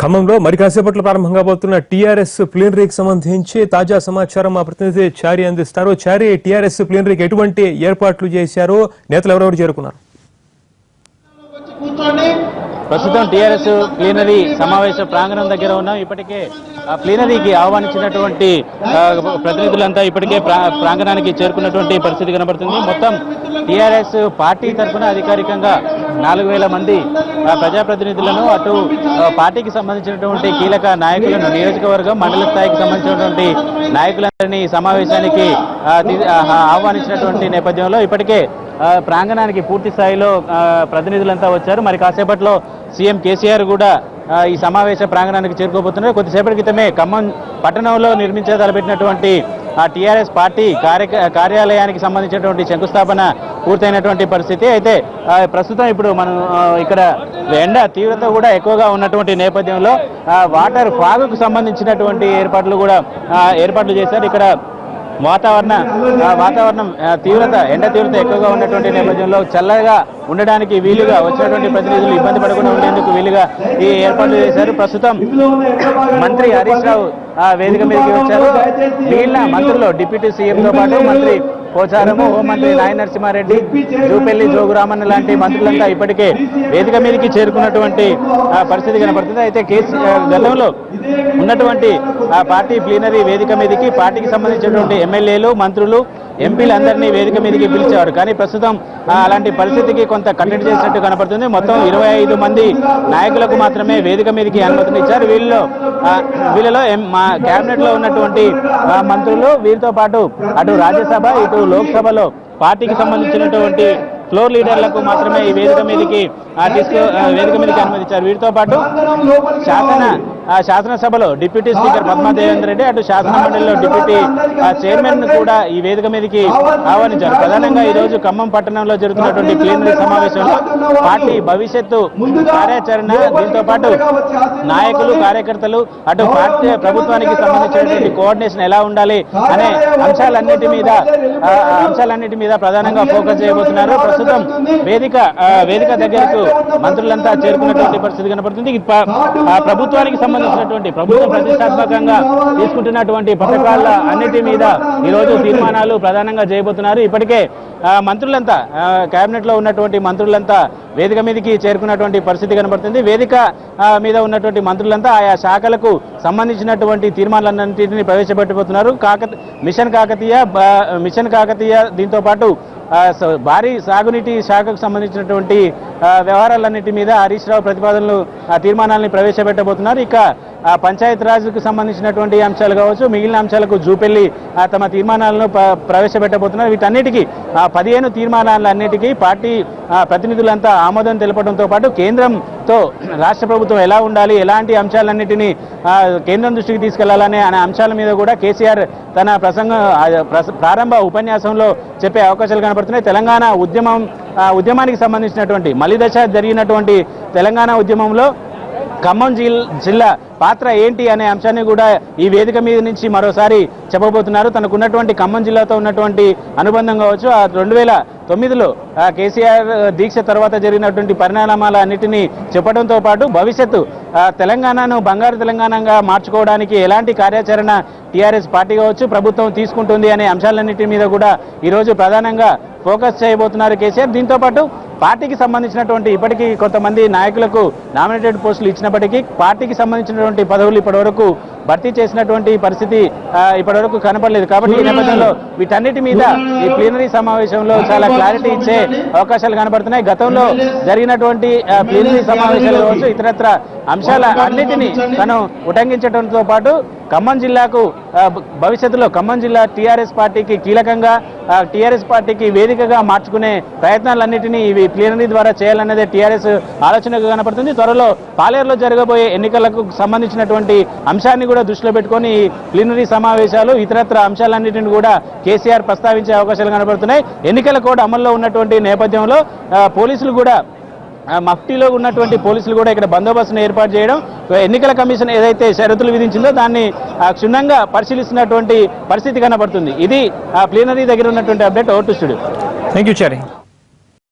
ఖమ్మంలో మరి కాసేపట్లో ప్రారంభం కాబోతున్న టీఆర్ఎస్ ప్లీనరీకి సంబంధించి తాజా సమాచారం మా ప్రతినిధి చారి అందిస్తారు. చారి, టీఆర్ఎస్ ప్లీనరీకి ఎటువంటి ఏర్పాట్లు చేశారు, నేతలు ఎవరెవరు చేరుకున్నారు? ప్రస్తుతం టీఆర్ఎస్ ప్లీనరీ సమావేశ ప్రాంగణం దగ్గర ఉన్నాం. ఇప్పటికే ఆ ప్లీనరీకి ఆహ్వానించినటువంటి ప్రతినిధులంతా ఇప్పటికే ప్రాంగణానికి చేరుకున్నటువంటి పరిస్థితి కనబడుతుంది. మొత్తం టీఆర్ఎస్ పార్టీ తరఫున అధికారికంగా 4000 మంది ప్రజాప్రతినిధులను, అటు పార్టీకి సంబంధించినటువంటి కీలక నాయకులను, నియోజకవర్గం మండల స్థాయికి సంబంధించినటువంటి నాయకులందరినీ సమావేశానికి ఆహ్వానించినటువంటి నేపథ్యంలో ఇప్పటికే ప్రాంగణానికి పూర్తి స్థాయిలో ప్రతినిధులంతా వచ్చారు. మరి కాసేపట్లో సీఎం కేసీఆర్ కూడా ఈ సమావేశ ప్రాంగణానికి చేరుకోబోతున్నారు. కొద్దిసేపటి క్రితమే ఖమ్మం పట్టణంలో నిర్మించదలపెట్టినటువంటి టీఆర్ఎస్ పార్టీ కార్యాలయానికి సంబంధించినటువంటి శంకుస్థాపన పూర్తయినటువంటి పరిస్థితి. అయితే ప్రస్తుతం ఇప్పుడు మనం ఇక్కడ ఎండ తీవ్రత కూడా ఎక్కువగా ఉన్నటువంటి నేపథ్యంలో వాటర్ ఫాగుకు సంబంధించినటువంటి ఏర్పాట్లు చేశారు. ఇక్కడ వాతావరణం ఎండ తీవ్రత ఎక్కువగా ఉన్నటువంటి నేపథ్యంలో చల్లగా ఉండడానికి వీలుగా వచ్చినటువంటి ప్రతినిధులు ఇబ్బంది పడకుండా ఉండేందుకు వీలుగా ఈ ఏర్పాట్లు చేశారు. ప్రస్తుతం మంత్రి హరీష్ రావు వేదిక మీదకి వచ్చారు. మిగిలిన మంత్రులు డిప్యూటీ సీఎంతో పాటు మంత్రి పోచారము, హోంమంత్రి నాయన నరసింహారెడ్డి, జూపల్లి జోగురామన్న లాంటి మంత్రులంతా ఇప్పటికే వేదిక మీదకి చేరుకున్నటువంటి పరిస్థితి కనబడుతుంది. అయితే గతంలో ఉన్నటువంటి పార్టీ ప్లీనరీ వేదిక మీదకి పార్టీకి సంబంధించినటువంటి ఎమ్మెల్యేలు, మంత్రులు, ఎంపీలందరినీ వేదిక మీదకి పిలిచేవారు. కానీ ప్రస్తుతం అలాంటి పరిస్థితికి కొంత కట్టడి చేసినట్టు కనపడుతుంది. మొత్తం 25 మంది నాయకులకు మాత్రమే వేదిక మీదకి అనుమతినిచ్చారు. వీళ్ళలో మా కేబినెట్ లో ఉన్నటువంటి మంత్రులు, వీరితో పాటు అటు రాజ్యసభ, ఇటు లోక్సభలో పార్టీకి సంబంధించినటువంటి ఫ్లోర్ లీడర్లకు మాత్రమే ఈ వేదిక మీదకి అనుమతించారు. వీరితో పాటు శాసనసభలో డిప్యూటీ స్పీకర్ పద్మాదేవేందర్ రెడ్డి, అటు శాసన మండలిలో డిప్యూటీ చైర్మన్ కూడా ఈ వేదిక మీదకి ఆహ్వానించారు. ప్రధానంగా ఈ రోజు ఖమ్మం పట్టణంలో జరుగుతున్నటువంటి ప్లీనరీ సమావేశంలో పార్టీ భవిష్యత్తు కార్యాచరణ, దీంతో పాటు నాయకులు, కార్యకర్తలు, అటు పార్టీ ప్రభుత్వానికి సంబంధించినటువంటి కోఆర్డినేషన్ ఎలా ఉండాలి అనే అంశాలన్నిటి మీద ప్రధానంగా ఫోకస్ చేయబోతున్నారు. ప్రస్తుతం వేదిక దగ్గరకు మంత్రులంతా చేరుకున్నటువంటి పరిస్థితి కనబడుతుంది. ప్రభుత్వానికి సంబంధించినటువంటి ప్రభుత్వం ప్రతిష్టాత్మకంగా తీసుకుంటున్నటువంటి పథకాల అన్నిటి మీద ఈరోజు తీర్మానాలు ప్రధానంగా చేయబోతున్నారు. ఇప్పటికే మంత్రులంతా కేబినెట్ లో ఉన్నటువంటి మంత్రులంతా వేదిక మీదకి చేరుకున్నటువంటి పరిస్థితి కనబడుతుంది. వేదిక మీద ఉన్నటువంటి మంత్రులంతా ఆయా శాఖలకు సంబంధించినటువంటి తీర్మానాలన్నింటినీ ప్రవేశపెట్టబోతున్నారు. మిషన్ కాకతీయ దీంతో పాటు భారీ సాగునీటి శాఖకు సంబంధించినటువంటి వ్యవహారాలన్నింటి మీద హరీష్ రావు ప్రతిపాదనలు, తీర్మానాలను ప్రవేశపెట్టబోతున్నారు. ఇక పంచాయత్ రాజ్కు సంబంధించినటువంటి అంశాలు కావచ్చు, మిగిలిన అంశాలకు జూపెల్లి తమ తీర్మానాలను ప్రవేశపెట్టబోతున్నారు. వీటన్నిటికీ 15 తీర్మానాలన్నిటికీ పార్టీ ప్రతినిధులంతా ఆమోదం తెలపడంతో పాటు కేంద్రంతో రాష్ట్ర ప్రభుత్వం ఎలా ఉండాలి, ఎలాంటి అంశాలన్నింటినీ కేంద్రం దృష్టికి తీసుకెళ్లాలనే అంశాల మీద కూడా కేసీఆర్ తన ప్రారంభ ఉపన్యాసంలో చెప్పే అవకాశాలు కనబడుతున్నాయి. తెలంగాణ ఉద్యమానికి సంబంధించినటువంటి మలిదశ జరిగినటువంటి తెలంగాణ ఉద్యమంలో ఖమ్మం జిల్లా పాత్ర ఏంటి అనే అంశాన్ని కూడా ఈ వేదిక మీద నుంచి మరోసారి చెప్పబోతున్నారు. తనకున్నటువంటి ఖమ్మం జిల్లాతో ఉన్నటువంటి అనుబంధం కావచ్చు, 2009లో కేసీఆర్ దీక్ష తర్వాత జరిగినటువంటి పరిణామాల అన్నిటినీ చెప్పడంతో పాటు భవిష్యత్తు తెలంగాణను బంగారు తెలంగాణగా మార్చుకోవడానికి ఎలాంటి కార్యాచరణ టీఆర్ఎస్ పార్టీ కావచ్చు, ప్రభుత్వం తీసుకుంటుంది అనే అంశాలన్నిటి మీద కూడా ఈరోజు ప్రధానంగా ఫోకస్ చేయబోతున్నారు కేసీఆర్. దీంతో పాటు పార్టీకి సంబంధించినటువంటి ఇప్పటికీ కొంతమంది నాయకులకు నామినేటెడ్ పోస్టులు ఇచ్చినప్పటికీ పార్టీకి సంబంధించినటువంటి పదవులు ఇప్పటివరకు భర్తీ చేసినటువంటి పరిస్థితి ఇప్పటివరకు కనపడలేదు. కాబట్టి ఈ నేపథ్యంలో వీటన్నిటి మీద ఈ ప్లీనరీ సమావేశంలో చాలా క్లారిటీ ఇచ్చే అవకాశాలు కనబడుతున్నాయి. గతంలో జరిగినటువంటి ప్లీనరీ సమావేశాలు కావచ్చు, ఇతరత్ర అంశాల అన్నిటినీ తను ఉటంకించడంతో పాటు ఖమ్మం జిల్లాకు భవిష్యత్తులో ఖమ్మం జిల్లా టీఆర్ఎస్ పార్టీకి కీలకంగా, టీఆర్ఎస్ పార్టీకి వేదికగా మార్చుకునే ప్రయత్నాలన్నింటినీ ఇవి ప్లీనరీ ద్వారా చేయాలనేదే టీఆర్ఎస్ ఆలోచనగా కనపడుతుంది. త్వరలో పాలేరులో జరగబోయే ఎన్నికలకు సంబంధించినటువంటి అంశాన్ని కూడా దృష్టిలో పెట్టుకొని ప్లీనరీ సమావేశాలు, ఇతరత్ర అంశాలన్నింటినీ కూడా కేసీఆర్ ప్రస్తావించే అవకాశాలు కనబడుతున్నాయి. ఎన్నికల కోడ్ అమల్లో ఉన్నటువంటి నేపథ్యంలో పోలీసులు కూడా మఫ్టీలో ఉన్నటువంటి పోలీసులు కూడా ఇక్కడ బందోబస్తును ఏర్పాటు చేయడం, ఎన్నికల కమిషన్ ఏదైతే షరతులు విధించిందో దాన్ని క్షుణ్ణంగా పరిశీలిస్తున్నటువంటి పరిస్థితి కనబడుతుంది. ఇది ప్లీనరీ దగ్గర ఉన్నటువంటి update. Over to studio. Thank you Chari.